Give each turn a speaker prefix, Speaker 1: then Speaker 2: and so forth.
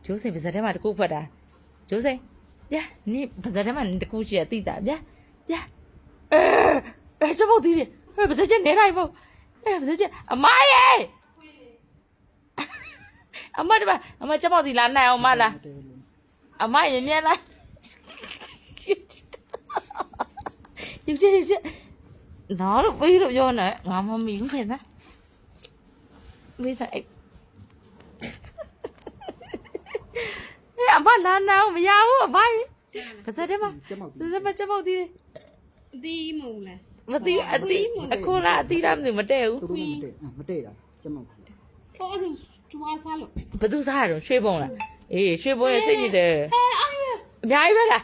Speaker 1: ကျိုးစင်ပါဇက်ထဲမှာတကူဖွက်တာကျိုးစင်ဗျာနိပါဇက်ထဲမှာတကူရှိရတိတာဗျာကျမတို့ဒီပါဇက်ချက်နေတိုင်းပေါ့ပါဇက်ချက်အမရေအမတပါအမကျမတို့ဒီလာနိုင်အောင်မလားအမရေမြဲလားယူချက်နော်လို့ပြီးတော့ပြောနေငါမမီဘူးဖြစ်သားမေးစားအမလာနာမရဘူးအဘပါစတဲ့မှာကျမောက်ဒီ
Speaker 2: အတီးမဟုတ်လား
Speaker 1: မသိအတိအခုလားအတိလားမသိမတည့်ဘူး
Speaker 3: မတည့်တာကျမ
Speaker 2: ဟောအဲ့ကျွားစားလို့
Speaker 1: ဘသူစားရတော့ရွှေဘုံလားအေးရွှေဘုံရဲ့စိတ်ညစ်တယ်အများကြီးပဲလား